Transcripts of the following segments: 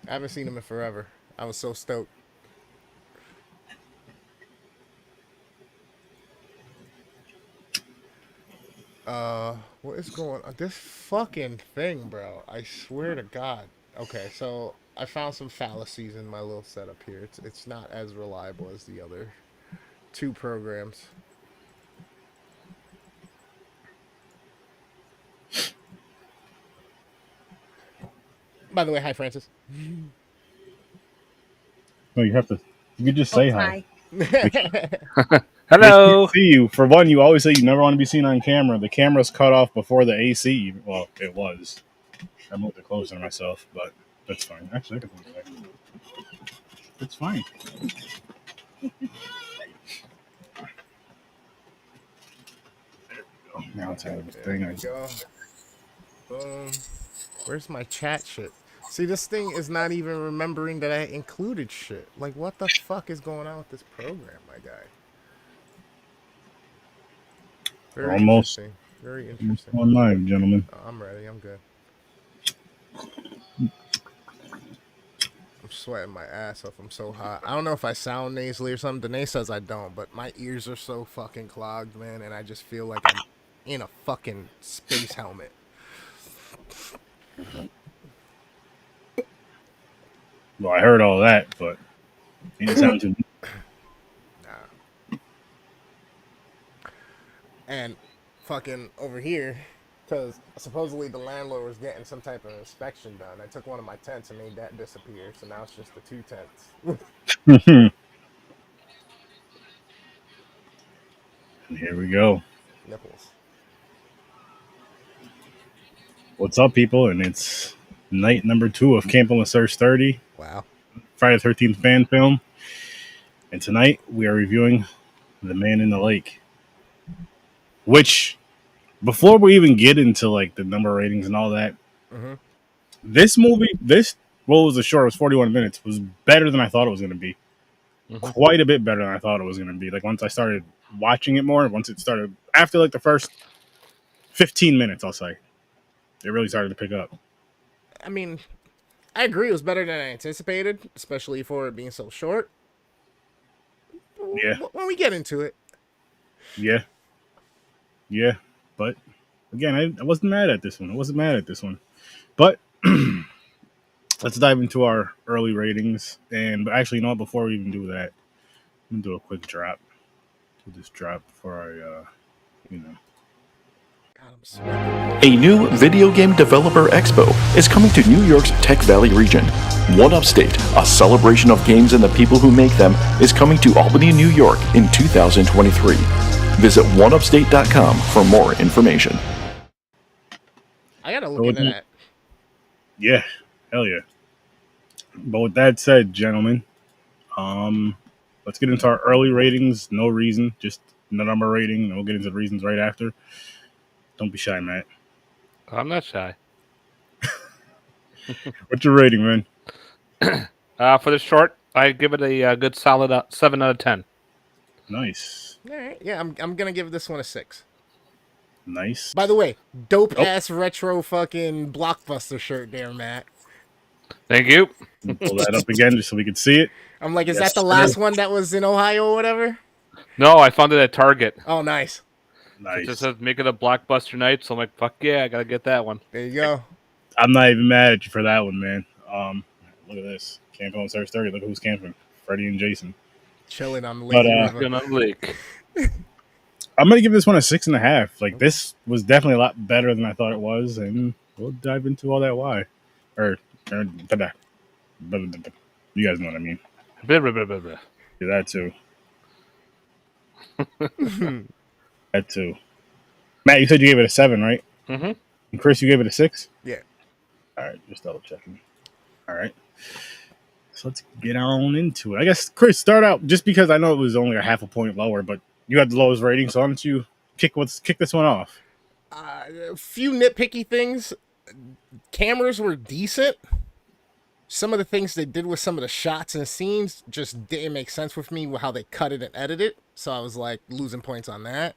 I haven't seen him in forever. I was so stoked. What is going on? This fucking thing, bro. I swear to God. Okay, so I found some fallacies in my little setup here. It's not as reliable as the other two programs. By the way, hi Francis. No, you have to. You can just Oh, say hi. hi. They can't Hello. see you. For one, you always say you never want to be seen on camera. The camera's cut off before the AC. Well, it was. I moved it closer to myself, but that's fine. Actually, I can move it back. It's fine. Oh, now it's out of the There thing. we go. Boom. Where's my chat shit? See, this thing is not even remembering that I included shit. Like, what the fuck is going on with this program, my guy? We're Very almost, interesting. Very almost interesting. on live, gentlemen. Oh, I'm ready. I'm good. I'm sweating my ass off. I'm so hot. I don't know if I sound nasally or something. Danae says I don't, but my ears are so fucking clogged, man, and I just feel like I'm in a fucking space helmet. Well, I heard all that, but it didn't sound too. Nah. And fucking over here, because supposedly the landlord was getting some type of inspection done. I took one of my tents and made that disappear, so now it's just the two tents. And here we go. Nipples. What's up, people? And it's night number 2 of Camp on the Search 30, Wow. Friday the 13th fan film. And tonight we are reviewing The Man in the Lake. Which, before we even get into like the number ratings and all that, Mm-hmm. this movie, what was the short? It was 41 minutes. Was better than I thought it was going to be. Mm-hmm. Quite a bit better than I thought it was going to be. Like once I started watching it more, once it started after like the first 15 minutes, I'll say it really started to pick up. I mean, I agree it was better than I anticipated, especially for it being so short. Yeah, When we get into it. yeah, yeah. But again, I wasn't mad at this one. I wasn't mad at this one. But let's dive into our early ratings. And actually, you know what? Before we even do that, I'm gonna do a quick drop. Do this drop before you know. God, I'm sweating. A new video game developer expo is coming to New York's Tech Valley region. One Upstate, a celebration of games and the people who make them, is coming to Albany, New York in 2023. Visit oneupstate.com for more information. I gotta look So into that. yeah, hell yeah. But with that said, gentlemen, let's get into our early ratings. No reason, just the number rating, and we'll get into the reasons right after. Don't be shy, Matt. I'm not shy. What's your rating, man? For the short, I give it a good solid 7 out of 10. Nice, All right. Yeah, I'm gonna give this one a 6. nice. By the way, dope Oh, ass retro fucking blockbuster shirt there, Matt. Thank you. pull that up again just so we can see it. I'm like, is that Yes, the sir. last one that was in Ohio or whatever? No, I found it at Target. Oh, nice. It just Nice. says make it a blockbuster night, so I'm like, fuck yeah, I gotta get that one. There you go. I'm not even mad at you for that one, man. Look at this. Camp on Search 30. Look who's camping. Freddie and Jason. Chilling on the But lazy river. Gonna leak. I'm gonna give this one a 6.5. Like this was definitely a lot better than I thought it was, and we'll dive into all that why. Or you guys know what I mean. Blah, blah, blah, blah, blah. Yeah, that too. That too. Matt, you said you gave it a 7, right? Mm-hmm. And Chris, you gave it a 6? Yeah. All right, just double checking. All right. So let's get on into it. I guess, Chris, start out just because I know it was only a half a point lower, but you had the lowest rating, so why don't you kick this one off? A few nitpicky things. Cameras were decent. Some of the things they did with some of the shots and scenes just didn't make sense with me with how they cut it and edited it. So I was like losing points on that.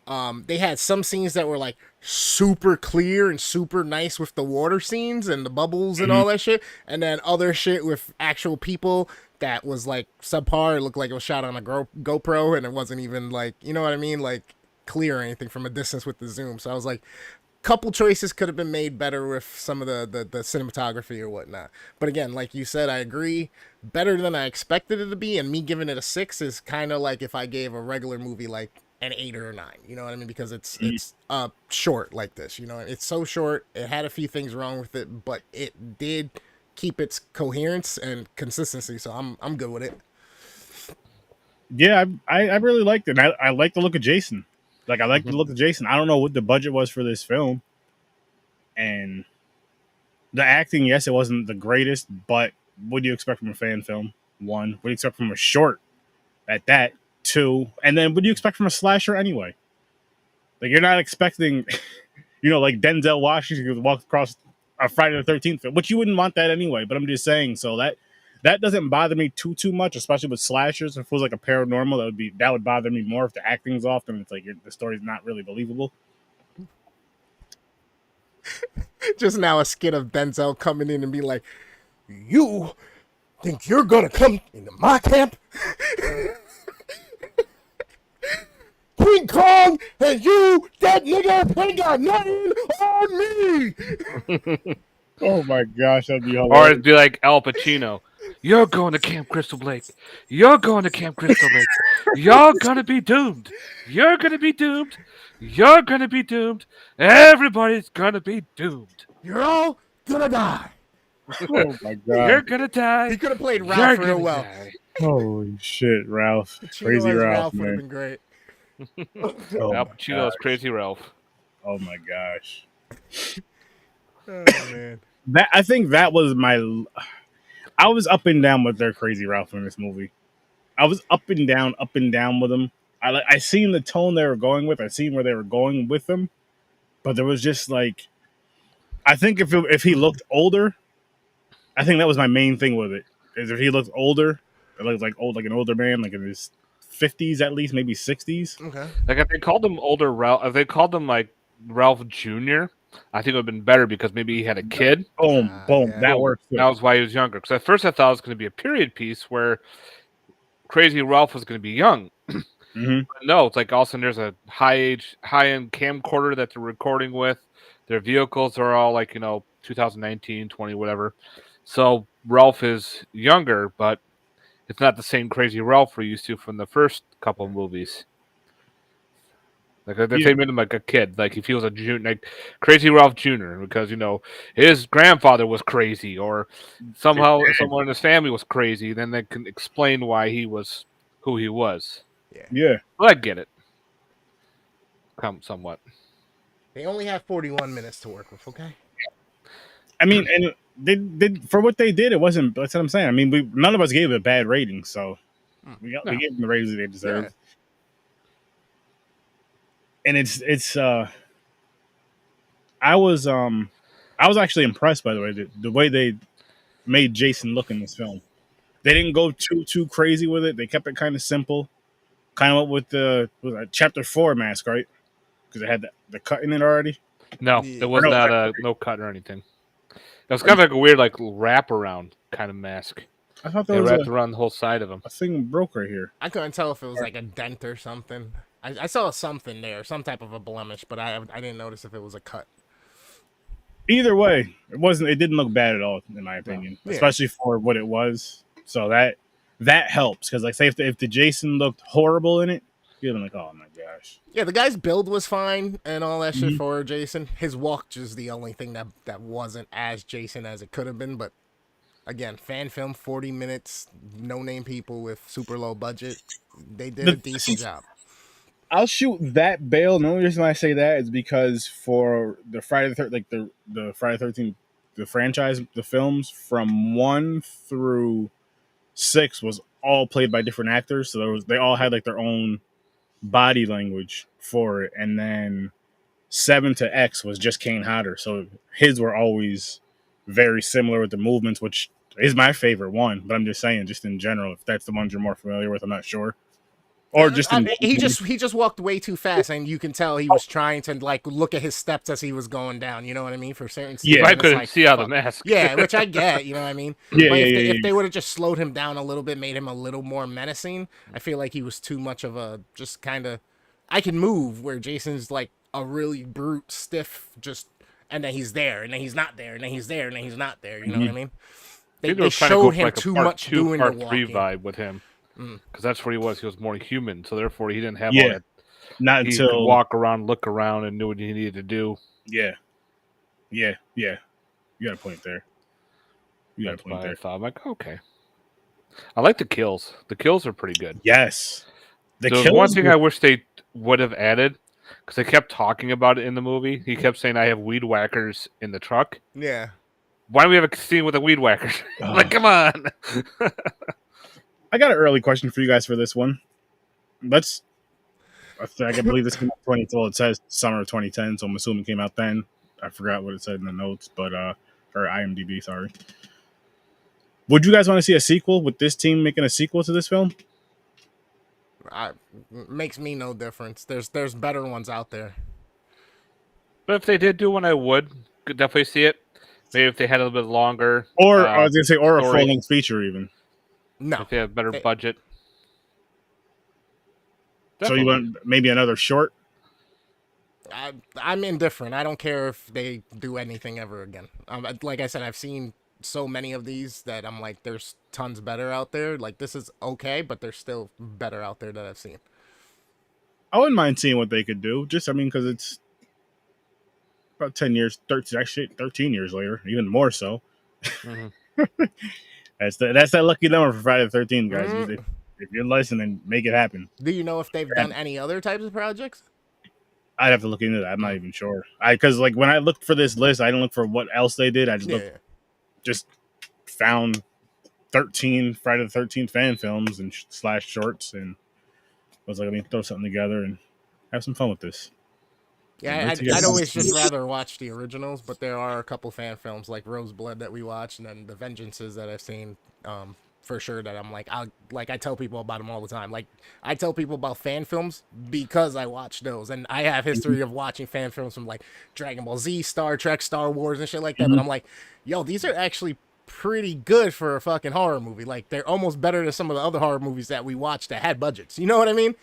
They had some scenes that were like super clear and super nice with the water scenes and the bubbles and all that shit, and then other shit with actual people that was like subpar. It looked like it was shot on a GoPro, and it wasn't even like, you know what I mean, like clear or anything from a distance with the zoom. So I was like, couple choices could have been made better with some of the cinematography or whatnot. But again, like you said, I agree. Better than I expected it to be, and me giving it a 6 is kind of like if I gave a regular movie like an 8 or a 9. You know what I mean? Because it's short like this. You know, it's so short. It had a few things wrong with it, but it did keep its coherence and consistency. So I'm good with it. Yeah, I really liked it. I like the look of Jason. Like I like the look of Jason. I don't know what the budget was for this film, and the acting. Yes, it wasn't the greatest, but what do you expect from a fan film? One, what do you expect from a short at that? Two, and then what do you expect from a slasher anyway? Like you're not expecting, like Denzel Washington to walk across a Friday the 13th film, which you wouldn't want that anyway. But I'm just saying, so that doesn't bother me too much, especially with slashers. If it was like a paranormal, that would bother me more if the acting's off and it's like the story's not really believable. Just now a skit of Denzel coming in and be like, "You think you're gonna come into my camp? King Kong and you, that nigga, ain't got nothing on me." Oh my gosh, that'd be hilarious. Or it'd be like Al Pacino. You're going to Camp Crystal Lake. You're going to Camp Crystal Lake. You're gonna be doomed. You're gonna be doomed. You're gonna be doomed. Everybody's gonna be doomed. You're all gonna die. Oh my You're god. gonna die. He could have played You're Ralph real gonna well. die. Holy shit, Ralph. Pacino Crazy as Ralph, would have man. been great. Oh Al my Pacino's gosh. Crazy Ralph. Oh my gosh. Oh man. I think that was I was up and down with their Crazy Ralph in this movie. I was up and down with them. I seen the tone they were going with. I seen where they were going with them, but there was just like, I think if he looked older, I think that was my main thing with it. Is if he looked older, like an older man, like in his 50s at least, maybe 60s. Okay. Like if they called him older Ralph, if they called him like Ralph Jr., I think it would have been better because maybe he had a kid. Boom, boom, Yeah. that works. That was why he was younger. Because at first I thought it was going to be a period piece where Crazy Ralph was going to be young. Mm-hmm. No, it's like all of a sudden there's a high-end camcorder that they're recording with. Their vehicles are all like, 2019, 20, whatever. So Ralph is younger, but it's not the same Crazy Ralph we're used to from the first couple movies. Like if they made him like a kid, like if he was a junior, like Crazy Ralph Jr., because his grandfather was crazy, or somehow someone in his family was crazy, then they can explain why he was who he was. Yeah. Well, I get it. Somewhat. They only have 41 minutes to work with. Okay. I mean, and they did for what they did. It wasn't. That's what I'm saying. I mean, none of us gave it a bad rating, so we gave them the ratings they deserved. Yeah. And I was actually impressed by the way they made Jason look in this film. They didn't go too crazy with it. They kept it kind of simple, kind of with the chapter 4 mask, right? Because it had the cut in it already. No, Yeah. there was No, not no cut or anything. It was kind of like a weird, like wraparound kind of mask. I thought They there was wrapped around the whole side of him. a thing broke right here. I couldn't tell if it was like a dent or something. I saw something there, some type of a blemish, but I didn't notice if it was a cut. Either way, it wasn't. It didn't look bad at all, in my opinion, Yeah. especially for what it was. So that helps because, like, say if the Jason looked horrible in it, you'd be like, oh my gosh. Yeah, the guy's build was fine and all that shit Mhm. for Jason. His walk is the only thing that wasn't as Jason as it could have been. But again, fan film, 40 minutes, no name people with super low budget. They did a decent job. I'll shoot that bail. The only reason why I say that is because for the Friday the the Friday 13th, the franchise, the films from 1 through 6 was all played by different actors. So they all had like their own body language for it, and then 7 to X was just Kane Hodder. So his were always very similar with the movements, which is my favorite one. But I'm just saying, just in general, if that's the ones you're more familiar with, I'm not sure. or just in He just walked way too fast, and you can tell he was trying to like look at his steps as he was going down. You know what I mean? For certain scenes, Yeah. I and it's couldn't like, see out of the fuck. mask. Yeah, which I get. You know what I mean? Yeah, But yeah, if yeah. they would have just slowed him down a little bit, made him a little more menacing, I feel like he was too much of a just kind of. I can move where Jason's like a really brute, stiff, just, and then he's there, and then he's not there, and then he's there, and then he's not there. You know what I mean? They They were trying to go showed for him like a too part much 2, doing the part 3 walking. vibe with him, because that's what he was. He was more human, so therefore he didn't have all Yeah. that. Not He until could walk around, look around, and knew what he needed to do. Yeah. Yeah. You got a point there. That's why I thought, I'm like, okay. I like the kills. The kills are pretty good. Yes. The There was kills one thing were- I wish they would have added, because they kept talking about it in the movie. He kept saying, "I have weed whackers in the truck." Yeah. Why do we have a scene with a weed whacker? Like, come on. I got an early question for you guys for this one. I can believe this came out 20. Well, it says summer of 2010, so I'm assuming it came out then. I forgot what it said in the notes, but or IMDb, sorry. Would you guys want to see a sequel with this team making a sequel to this film? Makes me no difference. There's better ones out there. But if they did do one, I could definitely see it. Maybe if they had a little bit longer. Or I was gonna say, or a story. full length feature even. No. If they had a better budget. So you want maybe another short? I'm indifferent. I don't care if they do anything ever again. Like I said, I've seen so many of these that I'm like, there's tons better out there. Like this is okay, but there's still better out there that I've seen. I wouldn't mind seeing what they could do. Just, I mean, because it's about 10 years, 13 years later, even more so. Mm-hmm. That's that lucky number for Friday the 13th, guys. Mm. If you're listening, make it happen. Do you know if they've done any other types of projects? I'd have to look into that. I'm not even sure. Because like when I looked for this list, I didn't look for what else they did. I just found 13 Friday the 13th fan films and / shorts, and I was like, I mean, throw something together and have some fun with this. Yeah, I'd always just rather watch the originals, but there are a couple fan films like Roseblood that we watched, and then The Vengeances that I've seen for sure that I'm like, I tell people about them all the time. Like, I tell people about fan films because I watch those, and I have history of watching fan films from like Dragon Ball Z, Star Trek, Star Wars, and shit like that. But I'm like, yo, these are actually pretty good for a fucking horror movie. Like, they're almost better than some of the other horror movies that we watched that had budgets. You know what I mean?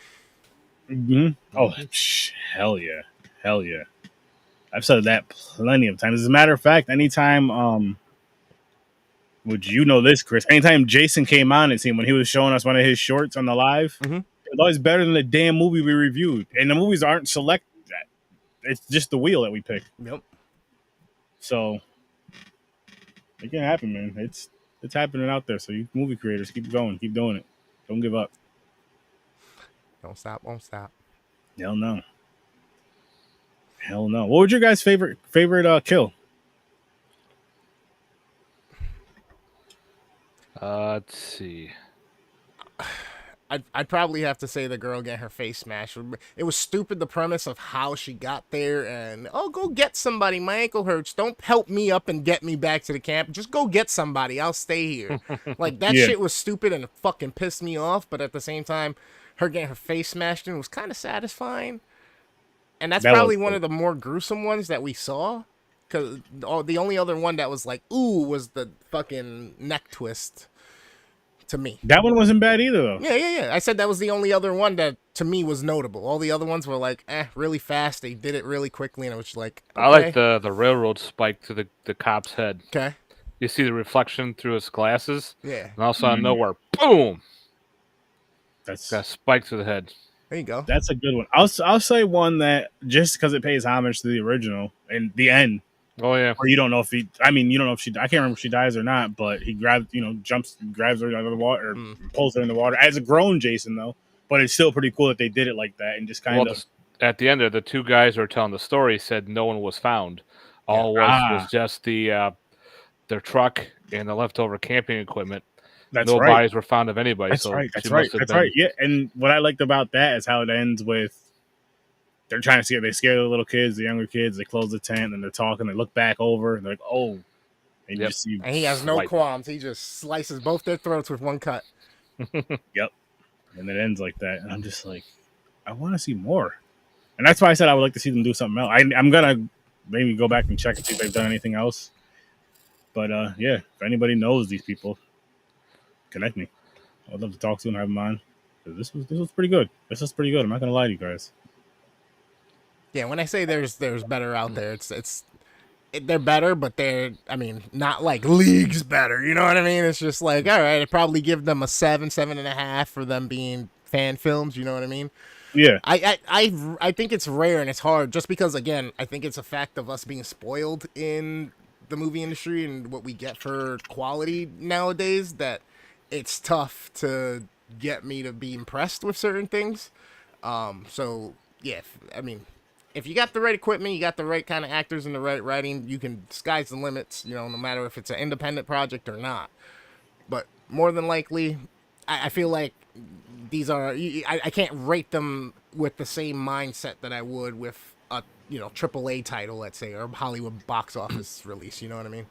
Mm-hmm. Oh, hell yeah. Hell yeah. I've said that plenty of times. As a matter of fact, anytime, would you know this, Chris? Anytime Jason came on and seen when he was showing us one of his shorts on the live, it was always better than the damn movie we reviewed. And the movies aren't select. It's just the wheel that we pick. Yep. So it can happen, man. It's happening out there. So you movie creators, keep going, keep doing it. Don't give up. Don't stop, won't stop. Hell no. Hell no. What was your guys' favorite kill? Let's see. I'd probably have to say the girl getting her face smashed. It was stupid, the premise of how she got there, and go get somebody. My ankle hurts. Don't help me up and get me back to the camp. Just go get somebody. I'll stay here. Like that shit was stupid and it fucking pissed me off. But at the same time, her getting her face smashed in was kind of satisfying. And that's probably one of the more gruesome ones that we saw. Because the only other one that was like, ooh, was the fucking neck twist to me. That one wasn't bad either, though. Yeah. I said that was the only other one that, to me, was notable. All the other ones were like, really fast. They did it really quickly, and it was just like, okay. I like the railroad spike to the cop's head. Okay. You see the reflection through his glasses. Yeah. And also out of nowhere, boom! That's got a spike to the head. There you go. That's a good one. I'll say one that just because it pays homage to the original and the end. Oh yeah. Or you don't know if you don't know if she. I can't remember if she dies or not. But he grabs her out of the water, or pulls her in the water as a grown Jason though. But it's still pretty cool that they did it like that and just kind of. At the end of the two guys who were telling the story said no one was found. All was just their truck and the leftover camping equipment. That's no right. bodies were found of anybody. That's so right. That's right. That's right. Yeah, and what I liked about that is how it ends with they're trying to they scare the little kids, the younger kids. They close the tent and they're talking. They look back over and they're like, "Oh," and you see, and he has no qualms. He just slices both their throats with one cut. Yep. and it ends like that, and I'm just like, I want to see more, and that's why I said I would like to see them do something else. I'm gonna maybe go back and check and see if they've done anything else. But yeah, if anybody knows these people, connect me. I'd love to talk to them, have them on. This was pretty good. This was pretty good. I'm not gonna lie to you guys. Yeah, when I say there's better out there, they're better, but they're, I mean, not like leagues better. You know what I mean? It's just like, all right, I'd probably give them a 7.5 for them being fan films. You know what I mean? Yeah, I think it's rare and it's hard just because, again, I think it's a fact of us being spoiled in the movie industry and what we get for quality nowadays that it's tough to get me to be impressed with certain things. So yeah, I mean, if you got the right equipment, you got the right kind of actors and the right writing, you can sky's the limits. You know, no matter if it's an independent project or not. But more than likely, I feel like these are I can't rate them with the same mindset that I would with a AAA title, let's say, or Hollywood box office release. You know what I mean?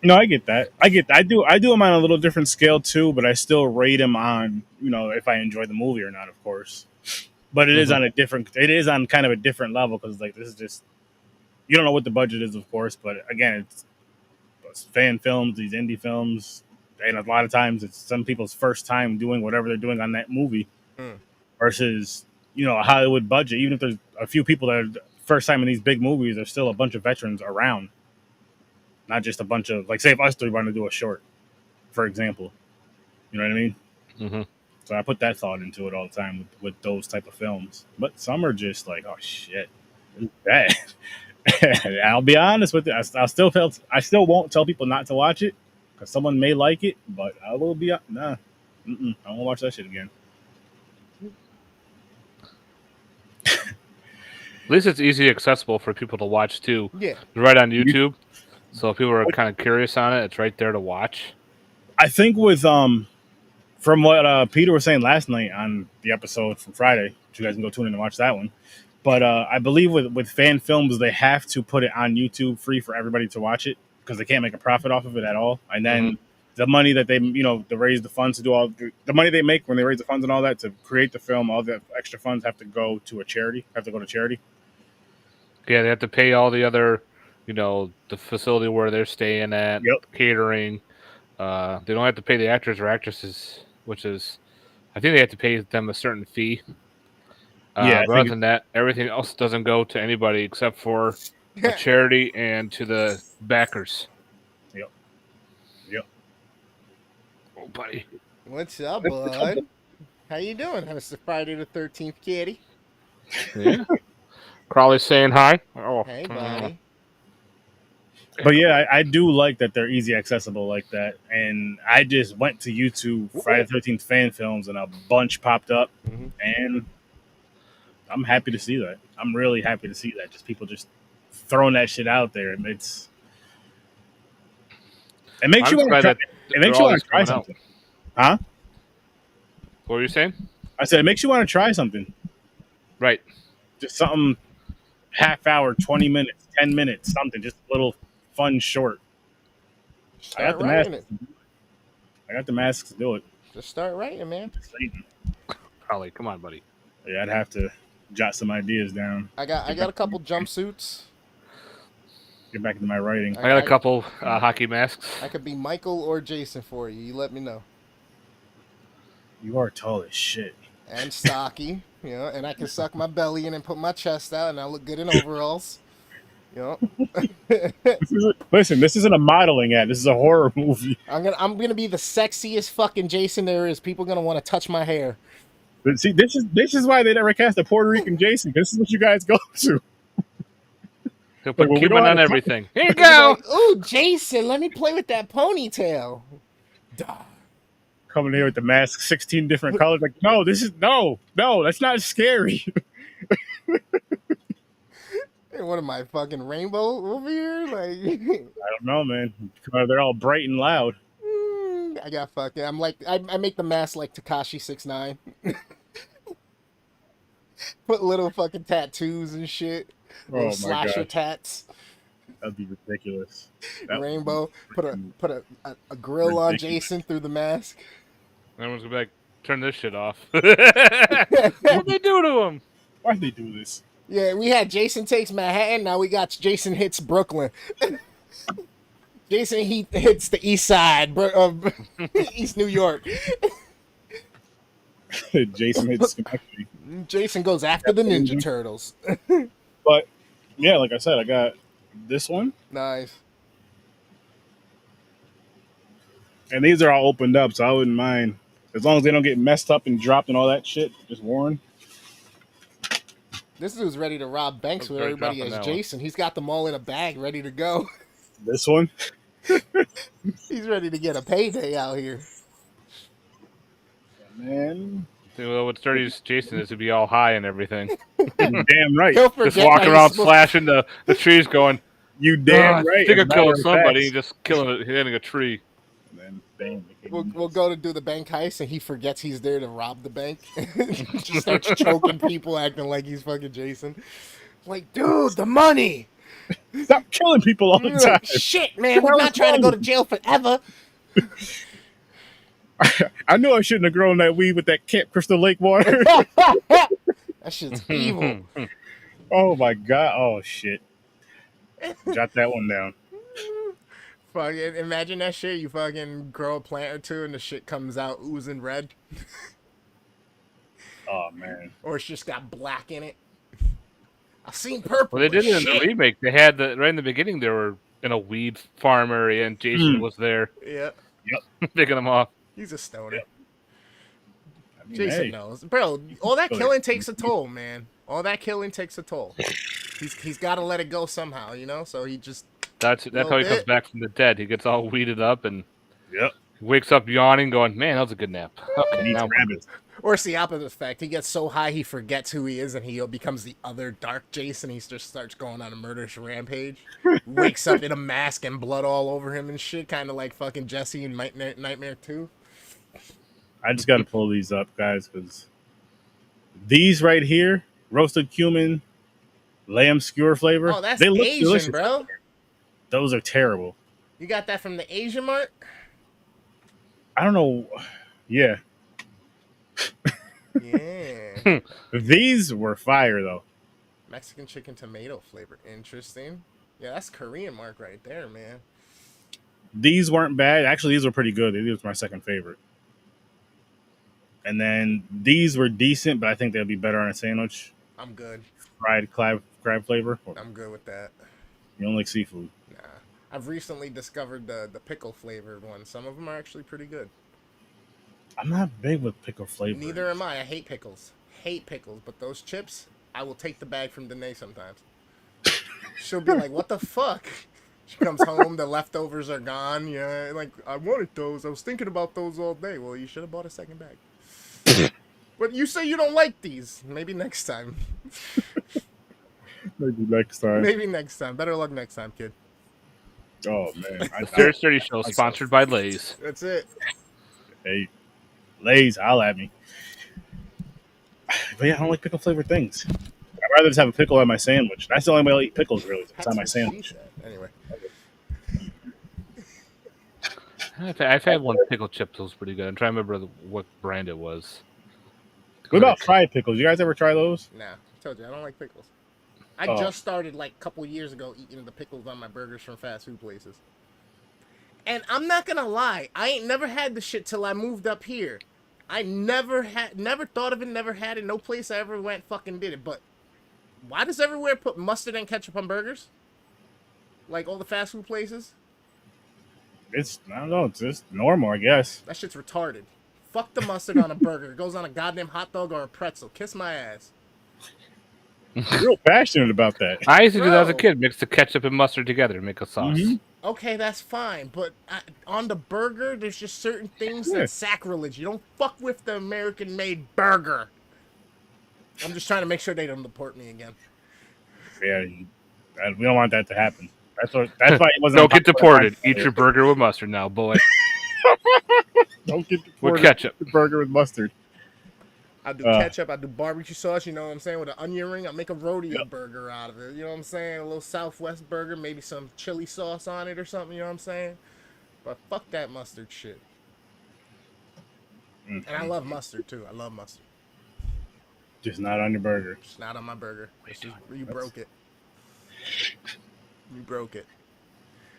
no, I get that. I get that. I do them on a little different scale too, but I still rate them on if I enjoy the movie or not, of course. But it is Mhm. on a different. It is on kind of a different level because like this is just you don't know what the budget is, of course. But again, it's fan films, these indie films, and a lot of times it's some people's first time doing whatever they're doing on that movie Mm. versus a Hollywood budget. Even if there's a few people that are first time in these big movies, there's still a bunch of veterans around, not just a bunch of like say if us three want to do a short, for example. You know what I mean? Mm-hmm. So I put that thought into it all the time with those type of films. But some are just like, oh shit, this is bad. I'll be honest with you. I still won't tell people not to watch it because someone may like it, but I will be nah. I won't watch that shit again. At least it's easy accessible for people to watch too. Yeah. It's right on YouTube. So if people are kind of curious on it, it's right there to watch. I think with from what Peter was saying last night on the episode from Friday, which you guys can go tune in and watch that one. But I believe with fan films, they have to put it on YouTube free for everybody to watch it because they can't make a profit off of it at all. And then the money that they, to raise the funds to do all the money they make when they raise the funds and all that to create the film, all the extra funds have to go to a charity, have to go to charity. Yeah, they have to pay all the other, the facility where they're staying at, Yep. catering. They don't have to pay the actors or actresses, which is, I think they have to pay them a certain fee. Yeah, but other than that, everything else doesn't go to anybody except for a charity and to the backers. Yep. Oh, buddy. What's up, bud? How you doing? It's Friday the 13th, kitty. Yeah. Crawley saying hi. Oh, Hey, buddy. But yeah, I do like that they're easy accessible like that. And I just went to YouTube Friday the 13th fan films and a bunch popped up. Mhm. And I'm happy to see that. I'm really happy to see that. Just people just throwing that shit out there. It makes you want to try. It makes you want to try something. Huh? What were you saying? I said it makes you want to try something. Right. Just something half hour, 20 minutes, 10 minutes, something. Just a little fun short. I got the masks. I got the masks to do it. Just start writing, man. Crawley, come on, buddy. Yeah, I'd have to jot some ideas down. I got a couple jumpsuits. Get back into my writing. I got a couple hockey masks. I could be Michael or Jason for you. You let me know. You are tall as shit. And stocky, and I can suck my belly in and put my chest out, and I look good in overalls. Listen, this isn't a modeling ad. This is a horror movie. I'm gonna be the sexiest fucking Jason there is. People are gonna want to touch my hair. But see, this is why they never cast a Puerto Rican Jason. This is what you guys go to. He'll put Cuban on everything. Here you go. Like, ooh, Jason, let me play with that ponytail. Duh. Coming here with the mask, 16 different colors. Like, no, that's not scary. What am I, fucking rainbow over here? Like, I don't know, man. They're all bright and loud. I got fucking. I'm like, I make the mask like Tekashi 6ix9ine. Put little fucking tattoos and shit. Little slasher tats. That'd be ridiculous. Rainbow. Put a grill on Jason through the mask. Everyone's gonna be like, turn this shit off. What'd they do to him? Why'd they do this? Yeah, we had Jason takes Manhattan. Now we got Jason hits Brooklyn. Jason he hits the East Side of East New York. Jason hits Schenectady. Jason goes after the Ninja Turtles. But yeah, like I said, I got this one, Nice. and these are all opened up, so I wouldn't mind as long as they don't get messed up and dropped and all that shit. Just worn. This dude's ready to rob banks with Very everybody dropping as that one. Jason. He's got them all in a bag, ready to go. This one, He's ready to get a payday out here. man. Well, what's dirty is Jason is to be all high and everything. You damn right. He'll Just forget walking that around he's supposed- slashing the trees going, You "Oh, damn I right. think As I'm a killing matter of somebody, fact. just hitting a tree. And then bam, We'll go to do the bank heist, and he forgets he's there to rob the bank. Just starts choking people, acting like he's fucking Jason. Like, dude, the money. stop killing people all the time. Shit, man, we're not trying to go to jail forever. I knew I shouldn't have grown that weed with that Camp Crystal Lake water. That shit's evil. Oh my god. Oh shit. Jot that one down. Fucking imagine that shit. You fucking grow a plant or two, and the shit comes out oozing red, Oh man. or it's just got black in it. I've seen purple. Well, they did it in shit. the remake. They had right in the beginning. They were in a weed farm area, and Jason was there Yeah, picking them off. he's a stoner. I mean, Jason hey, knows, bro. All that Go killing ahead. takes a toll, man. All that killing takes a toll. He's got to let it go somehow, you know. So he just That's Little how he comes bit. back from the dead. He gets all weeded up and Yep. wakes up yawning, going, "Man, that was a good nap." Okay, Needs now rabbits. Or it's the opposite effect. He gets so high he forgets who he is and he becomes the other dark Jason. He just starts going on a murderous rampage. Wakes up in a mask and blood all over him and shit. Kind of like fucking Jesse in Nightmare 2. I just got to pull these up, guys, because these right here, roasted cumin, lamb skewer flavor, Oh, that's they look Asian, delicious. bro. Those are terrible. You got that from the Asian mart? I don't know. Yeah, Yeah. these were fire though. Mexican chicken tomato flavor. Interesting. Yeah, that's Korean mark right there, man. These weren't bad. Actually, these were pretty good. These were my second favorite. And then these were decent, but I think they'd be better on a sandwich. I'm good. Fried crab flavor. I'm good with that. You don't like seafood. Nah. I've recently discovered the pickle flavored ones. Some of them are actually pretty good. I'm not big with pickle flavor. Neither am I. I hate pickles. Hate pickles. But those chips, I will take the bag from Danae sometimes. She'll be like, what the fuck? She comes home, the leftovers are gone. Yeah, like, I wanted those. I was thinking about those all day. Well, you should have bought a second bag. But you say you don't like these. Maybe next time. Maybe next time. Maybe next time. Better luck next time, kid. Oh man. the Third Sturdy Show sponsored by Lay's. That's it. Hey, Lay's, holla at me. But yeah, I don't like pickle flavored things. I'd rather just have a pickle on my sandwich. That's the only way I'll eat pickles, really. It's on my That's what she sandwich. said. Anyway. I've had one pickle chip that was pretty good. I'm trying to remember what brand it was. What about fried pickles? You guys ever try those? Nah, I told you, I don't like pickles. I Oh. just started like a couple years ago eating the pickles on my burgers from fast food places. And I'm not gonna lie, I ain't never had the shit till I moved up here. I never thought of it, never had it. No place I ever went fucking did it. But why does everywhere put mustard and ketchup on burgers? Like all the fast food places? I don't know. It's just normal, I guess. That shit's retarded. Fuck the mustard on a burger. It goes on a goddamn hot dog or a pretzel. Kiss my ass. You're real passionate about that. I used to do that as a Bro. kid. Mix the ketchup and mustard together to make a sauce. Mhm. Okay, that's fine, but on the burger, there's just certain things Yeah. that's sacrilege. You don't fuck with the American-made burger. I'm just trying to make sure they don't deport me again. Yeah, we don't want that to happen. That's why it wasn't. Don't get popular. deported. Eat your burger with mustard now, boy. Don't get With deported. ketchup. Eat the burger with mustard. I do Uh. ketchup, I do barbecue sauce, you know what I'm saying, with an onion ring. I make a rodeo burger out of it, you know what I'm saying? A little Southwest burger, maybe some chili sauce on it or something, you know what I'm saying? But fuck that mustard shit. And I love mustard too. I love mustard. Just not on your burger. Just not on my burger. It's just you That's- broke it. You broke it.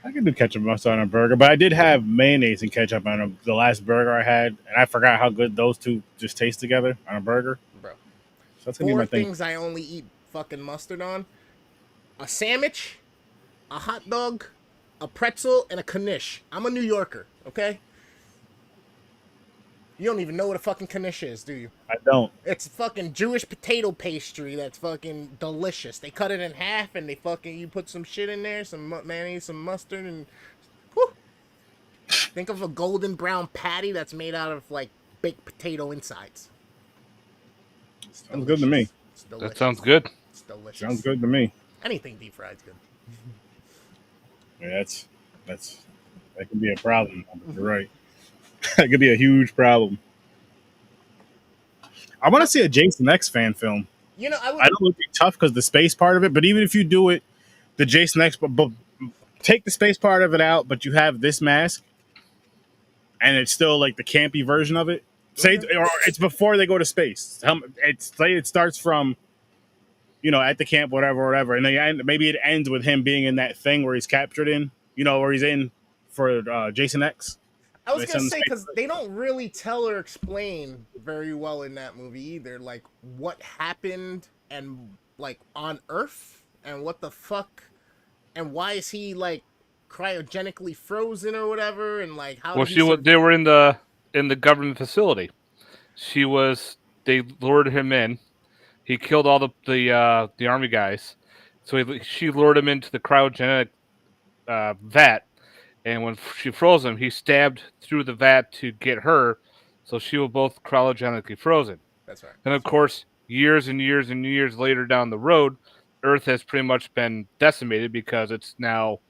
I can do ketchup mustard on a burger, but I did have mayonnaise and ketchup on the last burger I had, and I forgot how good those two just taste together on a burger. Bro. So that's gonna be 4 my thing. things I only eat fucking mustard on: a sandwich, a hot dog, a pretzel, and a knish. I'm a New Yorker, okay? You don't even know what a fucking knish is, do you? I don't. It's fucking Jewish potato pastry that's fucking delicious. They cut it in half and you put some shit in there, some mayonnaise, some mustard, and whew. Think of a golden brown patty that's made out of like baked potato insides. Sounds good to me. It's delicious. That sounds good. It's delicious. Sounds good to me. Anything deep fried is good. Yeah, that can be a problem. You're right. That could be a huge problem. I want to see a Jason X fan film. You know, I would. I know it would be tough because the space part of it, but even if you do it, the Jason X, but take the space part of it out, but you have this mask, and it's still like the campy version of it. Say, or it's before they go to space. Say it starts from, at the camp, whatever, and maybe it ends with him being in that thing where he's captured in, where he's in for Jason X. I was gonna say because they don't really tell or explain very well in that movie either, like what happened and like on Earth and what the fuck and why is he like cryogenically frozen or whatever and like how. Well, they were in the government facility. They lured him in. He killed all the army guys, so she lured him into the cryogenic vat. And when she froze him, he stabbed through the vat to get her, so she was both cryogenically frozen. That's right. And of course, years and years and years later down the road, Earth has pretty much been decimated because it's now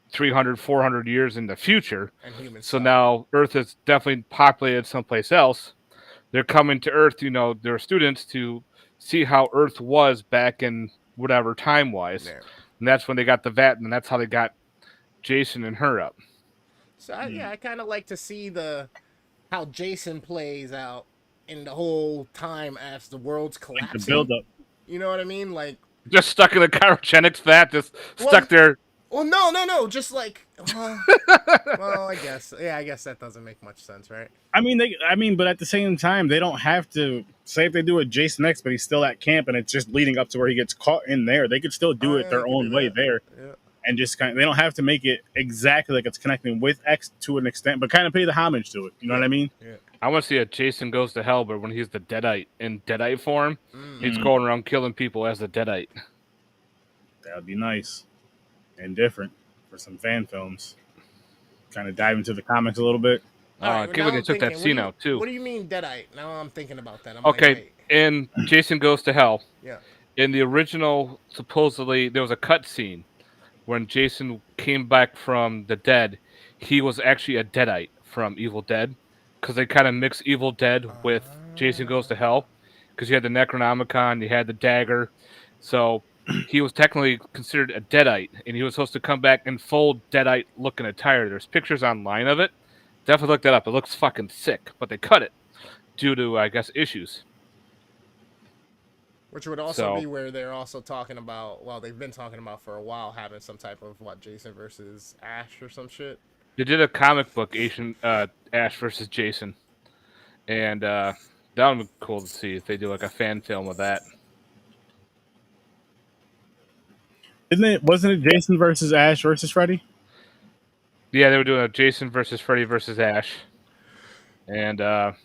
300, 400 years in the future. And humans. So now Earth is definitely populated someplace else. They're coming to Earth, their students to see how Earth was back in whatever time-wise. Yeah. And that's when they got the vat, and that's how they got Jason and her up. So I kind of like to see how Jason plays out in the whole time as the world's collapsing. Like the build up. You know what I mean? Like just stuck in a cryogenics vat, stuck there. Well, no, just like. Well, I guess that doesn't make much sense, right? But at the same time, they don't have to say if they do a Jason X, but he's still at camp, and it's just leading up to where he gets caught in there. They could still do it their own way there. Yeah. And just they don't have to make it exactly like it's connecting with X to an extent, but kind of pay the homage to it. You know what I mean? Yeah. I want to see a Jason Goes to Hell, but when he's the Deadite in Deadite form, he's going around killing people as the Deadite. That would be nice and different for some fan films. Kind of dive into the comics a little bit. Given they took that scene out too. What do you mean Deadite? Now I'm thinking about that. Okay, in Jason Goes to Hell. Yeah. In the original, supposedly there was a cut scene when Jason came back from the dead. He was actually a Deadite from Evil Dead because they kind of mix Evil Dead with Jason Goes to Hell because you had the Necronomicon, you had the dagger, so he was technically considered a Deadite, and he was supposed to come back in full Deadite-looking attire. There's pictures online of it. Definitely look that up. It looks fucking sick, but they cut it due to, I guess, issues. Which would also be where they're also talking about, well, they've been talking about for a while, having some type of, Jason versus Ash or some shit? They did a comic book, Ash versus Jason, and that would be cool to see if they do, like, a fan film of that. Wasn't it Jason versus Ash versus Freddy? Yeah, they were doing a Jason versus Freddy versus Ash. And that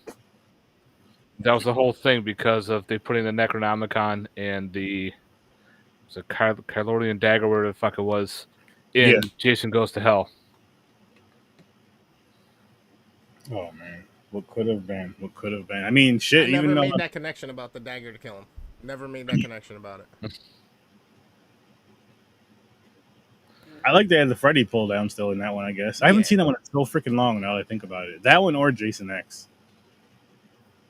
was the whole thing because of they putting the Necronomicon and the Kylorian dagger, where the fuck it was, in Jason Goes to Hell. Oh man, what could have been? What could have been? I mean, shit. I never made that connection about the dagger to kill him. Never made that connection about it. I like they had the Freddy pull down still in that one, I guess. I haven't seen that one in so freaking long now that I think about it. That one or Jason X.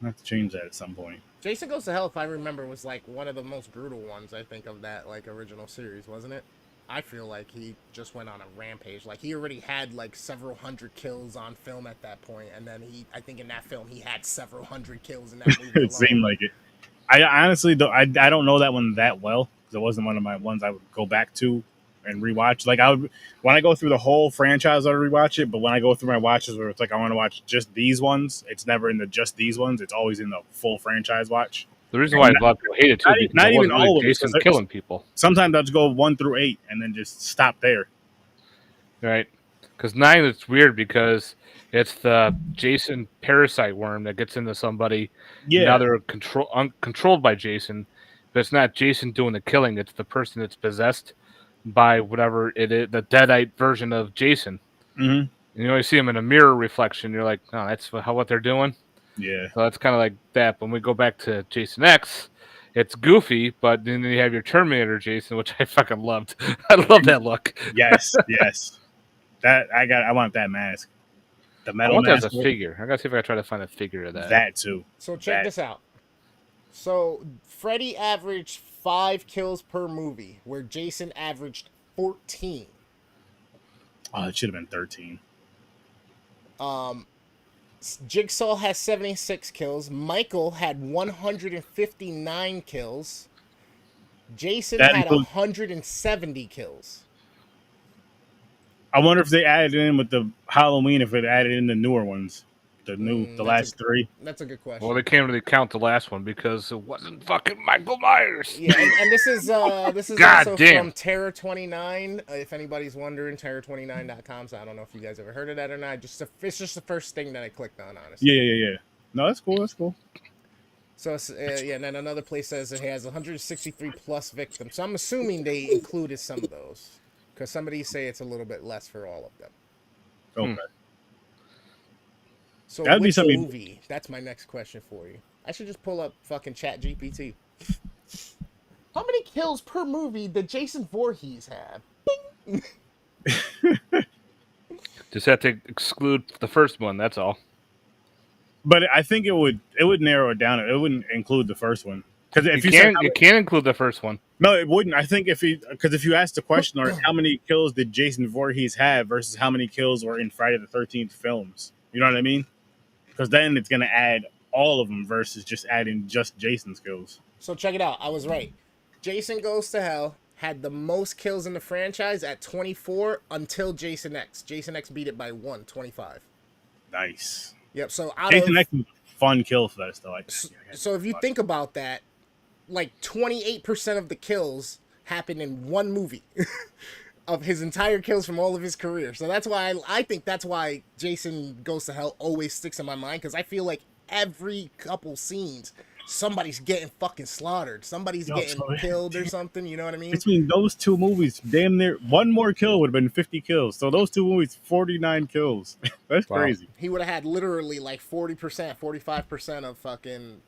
I have to change that at some point. Jason Goes to Hell, if I remember, was like one of the most brutal ones, I think, of that original series, wasn't it? I feel like he just went on a rampage. Like he already had like several hundred kills on film at that point, and then I think in that film he had several hundred kills in that movie It alone. seemed like it. I honestly don't. I don't know that one that well because it wasn't one of my ones I would go back to and rewatch. Like I would when I go through the whole franchise, I rewatch it. But when I go through my watches where it's like I want to watch just these ones, it's never in the just these ones. It's always in the full franchise watch. The reason why a lot of people hate it too Not, is because not it even wasn't really all of them. Jason killing people, Sometimes I'll just go 1 through 8 and then just stop there. right? Because 9 it's weird because it's the Jason parasite worm that gets into somebody. Yeah. Now they're controlled by Jason, but it's not Jason doing the killing. It's the person that's possessed by whatever it is, the deadite version of Jason. Mm-hmm. And you only see him in a mirror reflection. You're like, oh, that's what they're doing. Yeah. So that's kind of like that. When we go back to Jason X, it's goofy, but then you have your Terminator Jason, which I fucking loved. I love that look. Yes. Yes. That I want that mask. The I metal want that as mask. a figure. I gotta see if I can try to find a figure of that. That too. So check this out. So Freddy averaged 5 kills per movie, where Jason averaged 14. Oh, it should have been 13. Jigsaw has 76 kills. Michael had 159 kills. Jason That had includes- 170 kills. I wonder if they added in with the Halloween, if it added in the newer ones, the last 3. That's a good question. Well, they can't really count the last one because it wasn't fucking Michael Myers. Yeah, and this is God also damn. from Terror 29. If anybody's wondering, terror29.com. So I don't know if you guys ever heard of that or not. It's just the first thing that I clicked on, honestly. Yeah. No, that's cool. That's cool. So and then another place says it has 163 plus victims. So I'm assuming they included some of those, because somebody say it's a little bit less for all of them. Okay. So That'd be which something- movie? That's my next question for you. I should just pull up fucking Chat GPT. How many kills per movie did Jason Voorhees have? Just have to exclude the first one. That's all. But I think it would narrow it down. It wouldn't include the first one because if You can't include the first one. no, it wouldn't. I think if you asked the question, or how many kills did Jason Voorhees have versus how many kills were in Friday the 13th films, you know what I mean? Because then it's going to add all of them versus just adding just Jason's kills. So check it out. I was right. Jason Goes to Hell had the most kills in the franchise at 24 until Jason X. Jason X beat it by 25. Nice. Yep. So Jason X was a fun kill fest though. So if you think about that, like 28% of the kills happened in one movie of his entire kills from all of his career. So that's why I think that's why Jason Goes to Hell always sticks in my mind, because I feel like every couple scenes somebody's getting fucking slaughtered. Somebody's getting killed or something. You know what I mean? Between those two movies, damn near one more kill would have been 50 kills. So those two movies, 49 kills. That's crazy. He would have had literally like 40%, 45% of fucking all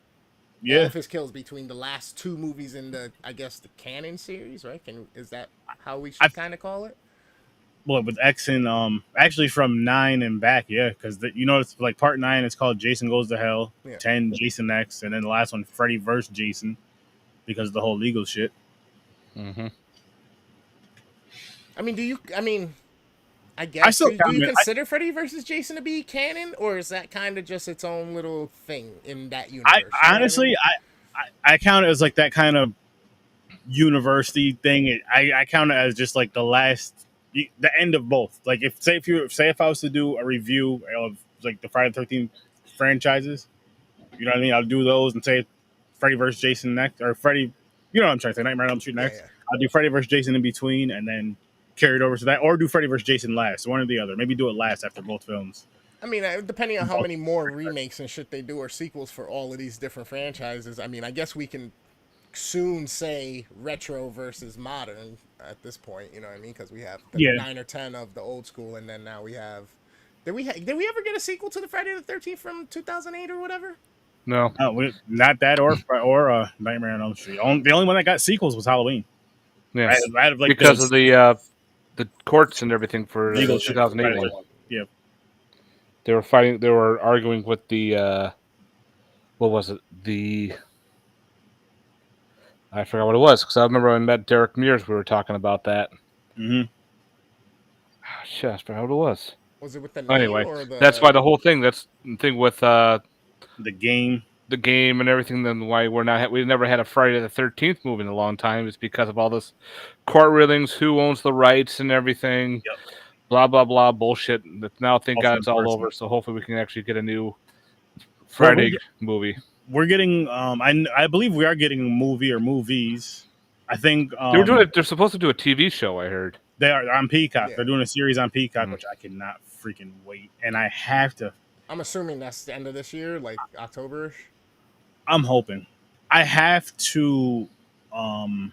Yeah. of his kills between the last 2 movies in the, I guess, the canon series, right? Is that how we should kind of call it? Well, with X and actually from 9 and back, yeah, because it's like part 9 is called Jason Goes to Hell, Yeah. 10 Jason X, and then the last one Freddy vs. Jason, because of the whole legal shit. Mm-hmm. I guess. still Do count you it. consider Freddy versus Jason to be canon, or is that kind of just its own little thing in that universe? Honestly, I count it as like that kind of university thing. I count it as just like the end of both. Like if I was to do a review of like the Friday the 13th franchises, you know what I mean? I'll do those and say Freddy versus Jason next, or Freddy, you know what I'm trying to say, Nightmare on Elm Street next. Yeah. I'll do Freddy versus Jason in between, and then carry it over to that, or do Freddy versus Jason last, one or the other. Maybe do it last after both films. I mean, depending on how many more remakes and shit they do or sequels for all of these different franchises, I mean, I guess we can soon say retro versus modern at this point. You know what I mean? Because we have 9 or 10 of the old school, and then now we have. Did we ever get a sequel to the Friday the 13th from 2008 or whatever? No. Not that or Nightmare on Elm Street. The only one that got sequels was Halloween. Yeah. Out of, like, Because of the courts and everything for legal the 2008 one. Yeah. They were fighting. They were arguing with the what was it? I forgot what it was, because I remember when I met Derek Mears, we were talking about that. Hmm. Oh, shit, I forgot what it was. Was it with the name Anyway, or that's why the? the whole thing. That's the thing with The game. the game and everything. Then why we never had a Friday the 13th movie in a long time is because of all this court rulings, who owns the rights and everything. Yep. Blah blah blah bullshit. That now, thank God, Also it's all over. enforcement. So hopefully, we can actually get a new Well, Friday movie. we're getting. I believe we are getting a movie or movies. I think They were doing it. They're supposed to do a TV show. I heard. they are on Peacock. Yeah, They're doing a series on Peacock, Mhm. which I cannot freaking wait. And I have to. I'm assuming that's the end of this year, like Octoberish. I'm hoping. I have to. Um,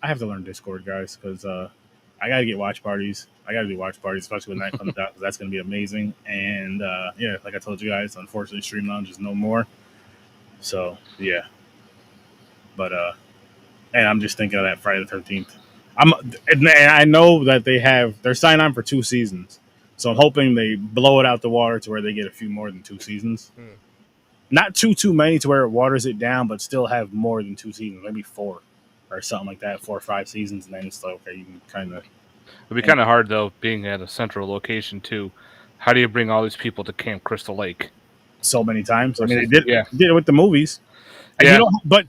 I have to learn Discord, guys, because I gotta get watch parties. I gotta do watch parties, especially when that comes out, because that's gonna be amazing. And yeah, like I told you guys, unfortunately, Stream Lounge is no more. So yeah, but and I'm just thinking of that Friday the 13th. And I know that they're signed on for 2 seasons, so I'm hoping they blow it out the water to where they get a few more than 2 seasons. Hmm. Not too many to where it waters it down, but still have more than 2 seasons, maybe four or something like that, 4 or 5 seasons, and then it's like okay, you can kind of It'd be kind of hard though, being at a central location too. How do you bring all these people to Camp Crystal Lake? so many times. I mean, Versus, yeah, they did it with the movies, and you yeah. don't.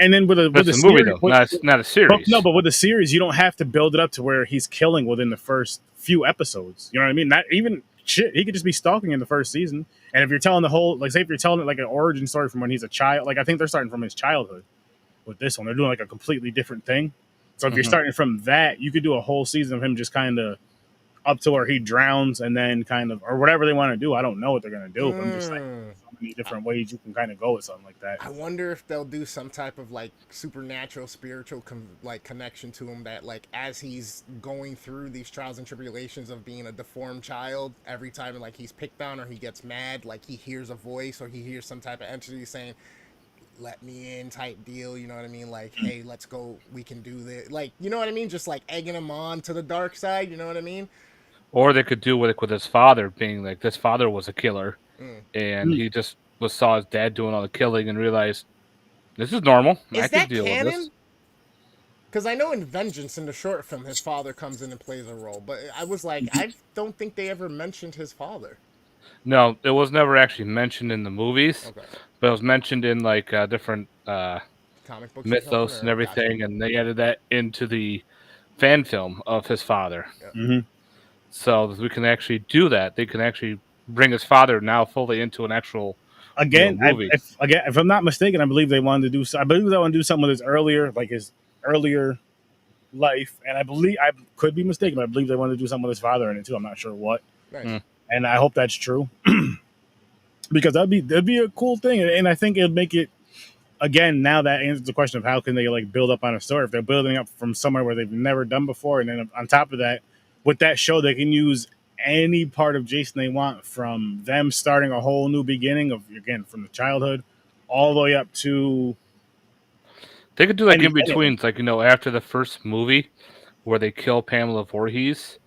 And then with But it's a a movie series, though, not a but no, series. but with the series, you don't have to build it up to where he's killing within the first few episodes. You know what I mean? Not even shit. He could just be stalking in the first season. And if you're telling the whole, like, say, if you're telling it like an origin story from when he's a child, like I think they're starting from his childhood with this one. They're doing like a completely different thing. So if you're Mhm. starting from that, you could do a whole season of him just kind of up to where he drowns and then kind of or whatever they want to do. I don't know what they're gonna do. But I'm just saying Mm. so many different ways you can kind of go with something like that. I wonder if they'll do some type of like supernatural, spiritual, like connection to him. That like as he's going through these trials and tribulations of being a deformed child, every time like he's picked on or he gets mad, like he hears a voice or he hears some type of entity saying, "Let me in," type deal. You know what I mean? Like, hey, let's go. We can do this. Like, you know what I mean? Just like egging him on to the dark side. You know what I mean? Or they could do with his father being like this father was a killer, Mm. and he just saw his dad doing all the killing and realized this is normal. I Is can that deal with this. canon? Because I know in Vengeance, in the short film, his father comes in and plays a role. But I was like, I don't think they ever mentioned his father. No, it was never actually mentioned in the movies, Okay. but it was mentioned in like different Comic books or something? mythos and Or gotcha. everything, and they added that into the fan film of his father. Yeah. Mm-hmm. So that we can actually do that. They can actually bring his father now fully into an actual, Again, movie. if I'm not mistaken, I believe they wanted to do. I believe they want to do something with his earlier life, and I could be mistaken, but I believe they wanted to do something with his father in it too. I'm not sure what, Nice. and I hope that's true because that'd be a cool thing, and I think it'd make it again. Now that answers the question of how can they like build up on a story if they're building up from somewhere where they've never done before, and then on top of that, with that show, they can use any part of Jason they want from them starting a whole new beginning of again from the childhood all the way up to They could do like in anything. betweens, like after the first movie where they kill Pamela Voorhees,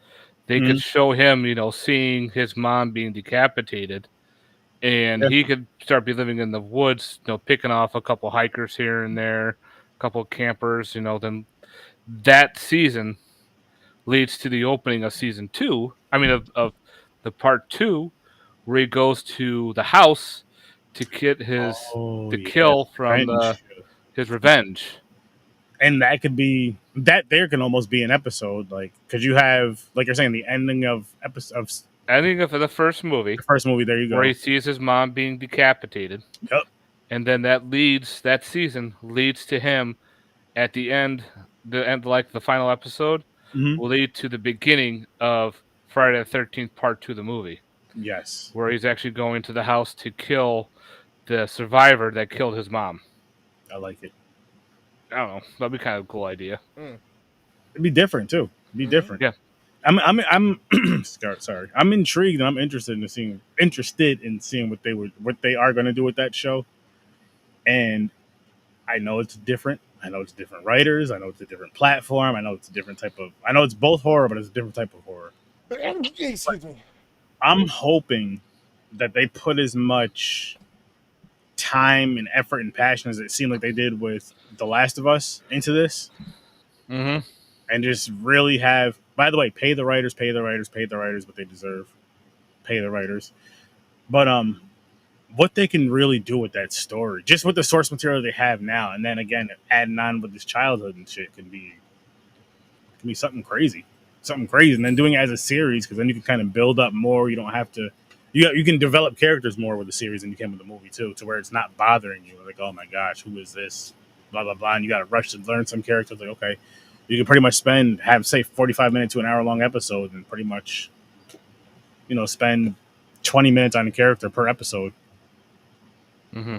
they could Mhm. show him, seeing his mom being decapitated, and Yeah. he could start be living in the woods, picking off a couple hikers here and there, a couple campers, then that season leads to the opening of season two. I mean, of the part two, where he goes to the house to get Oh the yeah, kill from revenge. his revenge. And that could be that there can almost be an episode like because you have like you're saying the ending of episode of Ending of the first movie, the first movie. There you where go. he sees his mom being decapitated, Yep. and then that season leads to him at the end, like the final episode, Hmm. will lead to the beginning of Friday the 13th Part 2, the movie, Yes, where he's actually going to the house to kill the survivor that killed his mom. I like it. I don't know. That'd be kind of a cool idea. Mm. It'd be different too. It'd be Mm-hmm. different. Yeah. I'm sorry. I'm intrigued and I'm interested in seeing what they are going to do with that show. And I know it's different. I know it's different writers. I know it's a different platform. I know it's a different type of. I know it's both horror, but it's a different type of horror. Excuse me. I'm hoping that they put as much time and effort and passion as it seemed like they did with The Last of Us into this. Mm-hmm. and just really have. By the way, pay the writers, pay the writers, pay the writers what they deserve. Pay the writers, but what they can really do with that story, just with the source material they have now, and then again adding on with this childhood and shit, can be something crazy, and then doing it as a series because then you can kind of build up more. You don't have to. You can develop characters more with the series than you can with the movie too, to where it's not bothering you. Like, oh my gosh, who is this? Blah blah blah, and you got to rush to learn some characters. Like, okay, you can pretty much have say 45 minute to an hour long episode, and pretty much, spend 20 minutes on a character per episode. Mm-hmm.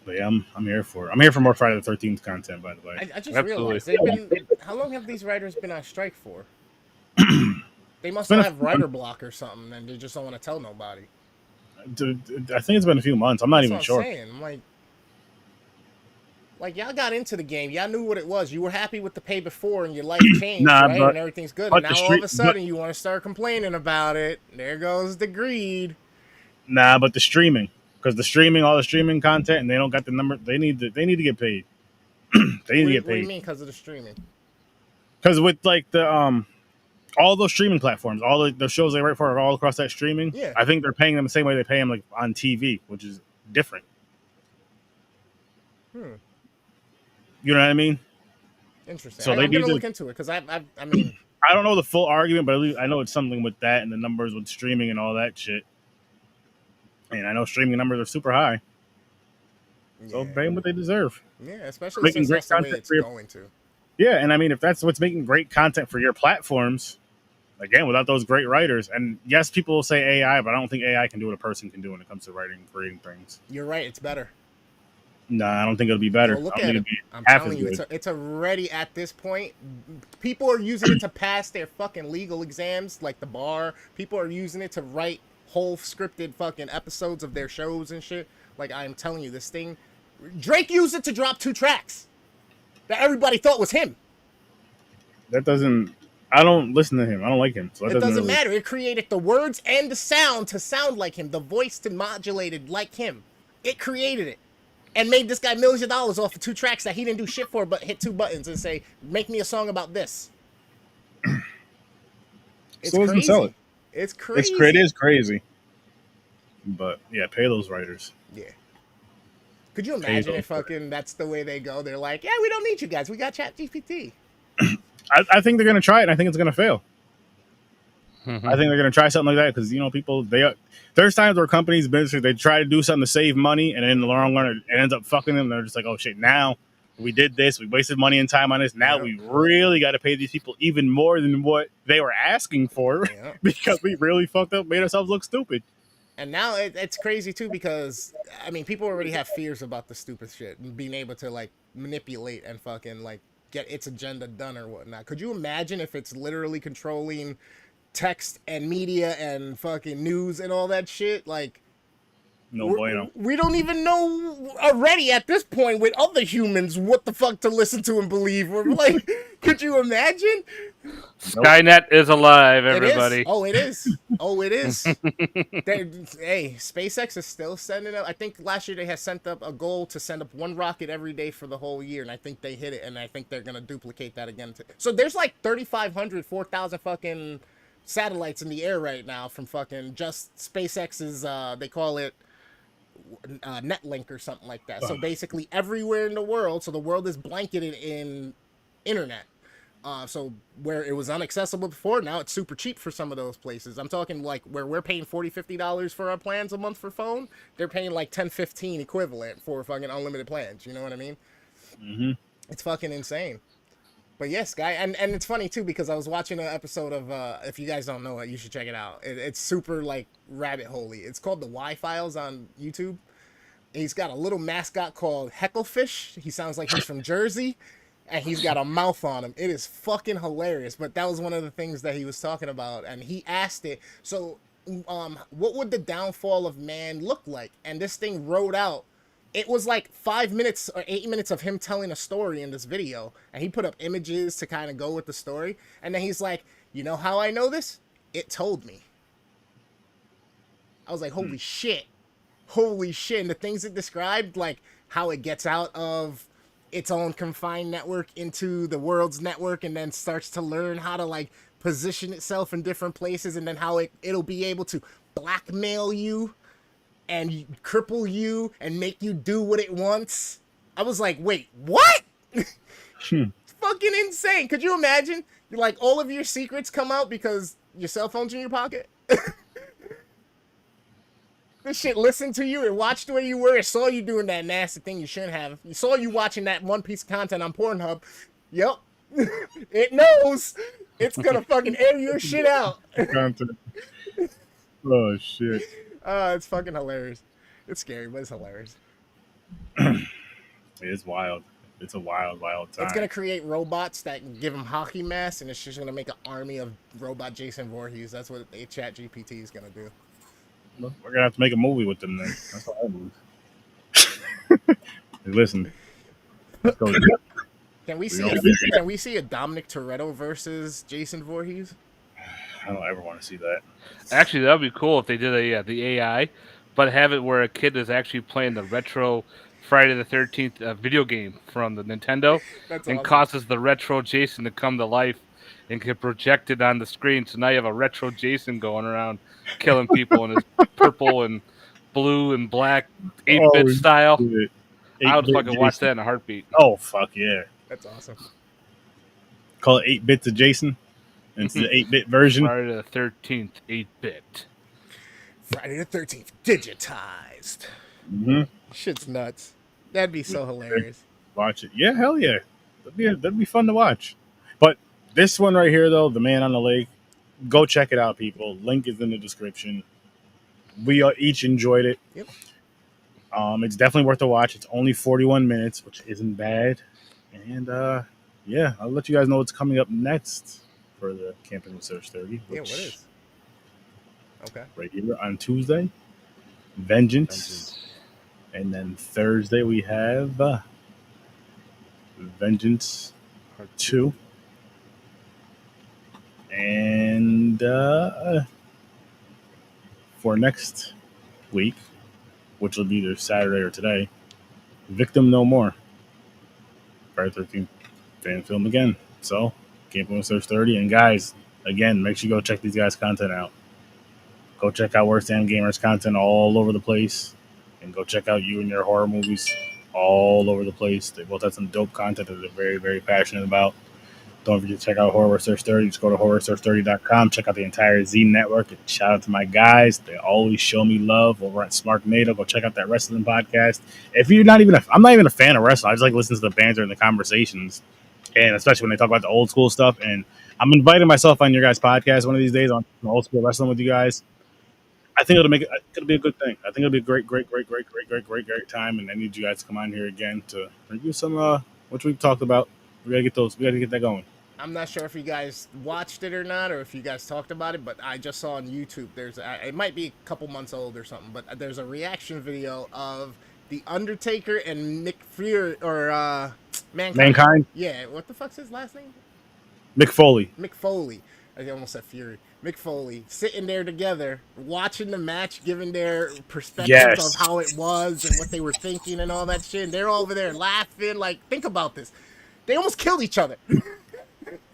But yeah, I'm here for it. I'm here for more Friday the 13th content. By the way, I just Absolutely. realized how long have these writers been on strike for? They must been have writer block or something, and they just don't want to tell nobody. I think it's been a few months. I'm not That's even what sure. I'm saying. I'm like y'all got into the game. Y'all knew what it was. You were happy with the pay before, and your life changed, Nah, right? but- And everything's good. but And the now all of a street- sudden, you want to start complaining about it. There goes the greed. Nah, but the streaming, because all the streaming content, and they don't got the number. They need to get paid. They need to get What do you paid mean because of the streaming? because with like the all those streaming platforms, all the shows they write for are all across that streaming. Yeah. I think they're paying them the same way they pay them like on TV, which is different. You know what I mean? Interesting. So I'm they gonna need to- look into it because I mean, I don't know the full argument, but at least I know it's something with that and the numbers with streaming and all that shit. And I know streaming numbers are super high, so yeah. pay them what they deserve. Yeah, especially Making since great that's the way content it's for your- going to. Yeah, and I mean, if that's what's making great content for your platforms, again, without those great writers, and yes, people will say AI, but I don't think AI can do what a person can do when it comes to writing and creating things. You're right. It's better. No, I don't think it'll be better. Well, look I don't at think it. it'll be I'm half telling as you, good. it's already at this point. People are using it to pass their fucking legal exams, like the bar. People are using it to write whole scripted fucking episodes of their shows and shit. Like, I'm telling you, this thing. Drake used it to drop 2 tracks that everybody thought was him. That doesn't. I don't listen to him. I don't like him. So It doesn't matter. It created the words and the sound to sound like him, the voice to modulated like him. It created it. And made this guy millions of dollars off of 2 tracks that he didn't do shit for, but hit 2 buttons and say, "Make me a song about this." It's So doesn't crazy. sell it. It's crazy. It is crazy. But yeah, pay those writers. Yeah. Could you imagine those if fucking that's the way they go? They're like, "Yeah, we don't need you guys. We got ChatGPT." I think they're gonna try it, and I think it's gonna fail. I think they're gonna try something like that because people there's times where companies, businesses, they try to do something to save money, and in the long run, it ends up fucking them. They're just like, oh shit, now we did this, we wasted money and time on this. Now Yep. we really got to pay these people even more than what they were asking for Yep. because we really fucked up, made ourselves look stupid. And now it's crazy too because I mean people already have fears about the stupid shit and being able to like manipulate and fucking like get its agenda done or whatnot. Could you imagine if it's literally controlling text and media and fucking news and all that shit? Like, No bueno. we don't even know already at this point with other humans what the fuck to listen to and believe. We're like, could you imagine? Skynet is alive, It is. everybody. Oh, it is. Oh, it is. Hey, SpaceX is still sending up. I think last year they had sent up a goal to send up 1 rocket every day for the whole year, and I think they hit it, and I think they're gonna duplicate that again. So there's like 3,500, 4,000 fucking satellites in the air right now from fucking just SpaceX's. They call it Netlink or something like that. So basically everywhere in the world. So the world is blanketed in internet. So where it was inaccessible before, now it's super cheap for some of those places. I'm talking like where we're paying $40, $50 for our plans a month for phone, they're paying like 10, 15 equivalent for fucking unlimited plans. You know what I mean? Mm-hmm. It's fucking insane. But yes, guy, and it's funny too because I was watching an episode of if you guys don't know it, you should check it out. It's super like rabbit holey. It's called the Y Files on YouTube. He's got a little mascot called Hecklefish. He sounds like he's from Jersey, and he's got a mouth on him. It is fucking hilarious. But that was one of the things that he was talking about, and he asked it. So, what would the downfall of man look like? And this thing wrote out. It was like 5 minutes or 8 minutes of him telling a story in this video, and he put up images to kind of go with the story. And then he's like, "You know how I know this? It told me." I was like, "Holy shit." Holy shit. And the things it described, like how it gets out of its own confined network into the world's network, and then starts to learn how to like position itself in different places, and then how it'll be able to blackmail you and cripple you and make you do what it wants. I was like, wait, what? Hmm. It's fucking insane. Could you imagine? You're like, all of your secrets come out because your cell phone's in your pocket. This shit listened to you and watched where you were. It saw you doing that nasty thing you shouldn't have. You saw you watching that one piece of content on Pornhub. Yep. It knows. It's gonna fucking air your shit out. Content. Oh shit. It's fucking hilarious. It's scary, but it's hilarious. It's wild. It's a wild, wild time. It's gonna create robots that can give them hockey masks, and it's just gonna make an army of robot Jason Voorhees. That's what a Chat GPT is gonna do. We're gonna have to make a movie with them then. That's all I move. Listen, let's go. Can we see a Dominic Toretto versus Jason Voorhees? I don't ever want to see that. Actually, that would be cool if they did the AI, but have it where a kid is actually playing the retro Friday the 13th video game from the Nintendo, That's and awesome. causes the retro Jason to come to life and get projected on the screen. So now you have a retro Jason going around killing people in his purple and blue and black 8-bit style. Shit. I would 8-bit fucking watch Jason. that in a heartbeat. Oh fuck yeah! That's awesome. Call it 8 bits of Jason. It's the 8-bit version. Friday the 13th 8-bit. Friday the 13th, digitized. Mm-hmm. Shit's nuts. That'd be so hilarious. Watch it. Yeah, hell yeah. That'd be fun to watch. But this one right here, though, The Man on the Lake, go check it out, people. Link is in the description. We each enjoyed it. Yep. It's definitely worth a watch. It's only 41 minutes, which isn't bad. And yeah, I'll let you guys know what's coming up next for the Camping with Search 30. Yeah, what is? Okay. Right here on Tuesday, Vengeance. And then Thursday we have Vengeance 2. And for next week, which will be either Saturday or today, Victim No More. Friday 13th fan film again. So, Camping with Search 30. And guys, again, make sure you go check these guys' content out. Go check out Worst Damn Gamers content all over the place. And go check out You and Your Horror Movies all over the place. They both have some dope content that they're very, very passionate about. Don't forget to check out Horror Search 30. Just go to horrorsearch30.com. Check out the entire Z Network. And shout out to my guys. They always show me love over at Smarknado. Go check out that wrestling podcast. If you're not even I'm not even a fan of wrestling. I just like listening to the banter and the conversations. And especially when they talk about the old school stuff. And I'm inviting myself on your guys' podcast one of these days on old school wrestling with you guys. I think it'll be a good thing. I think it'll be a great time. And I need you guys to come on here again to review some which we've talked about. We gotta get that going. I'm not sure if you guys watched it or not, or if you guys talked about it, but I just saw on YouTube. It might be a couple months old or something, but there's a reaction video of the Undertaker and Mick Fury or Mankind. Yeah, what the fuck's his last name? Mick Foley. Mick Foley. I almost said Fury. Mick Foley sitting there together, watching the match, giving their perspectives of how it was and what they were thinking and all that shit. And they're over there laughing. Like, think about this. They almost killed each other.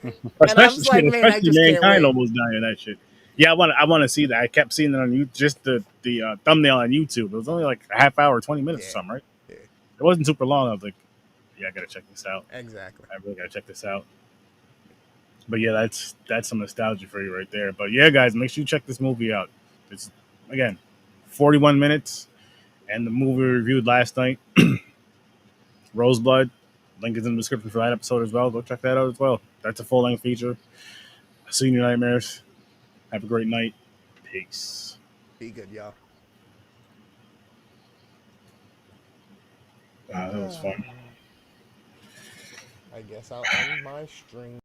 And I was like, man, I just can't Mankind wait. almost died of that shit. Yeah, I want to see that. I kept seeing it on YouTube, just the thumbnail on YouTube. It was only like a half hour, 20 minutes or something, right? Yeah. It wasn't super long. I was like, yeah, I gotta check this out. Exactly. I really gotta check this out. But yeah, that's some nostalgia for you right there. But yeah, guys, make sure you check this movie out. It's again 41 minutes, and the movie we reviewed last night, Roseblood. Link is in the description for that episode as well. Go check that out as well. That's a full-length feature. See you in your nightmares. Have a great night. Peace. Be good, y'all. Wow, that was fun. I guess I'll end my stream.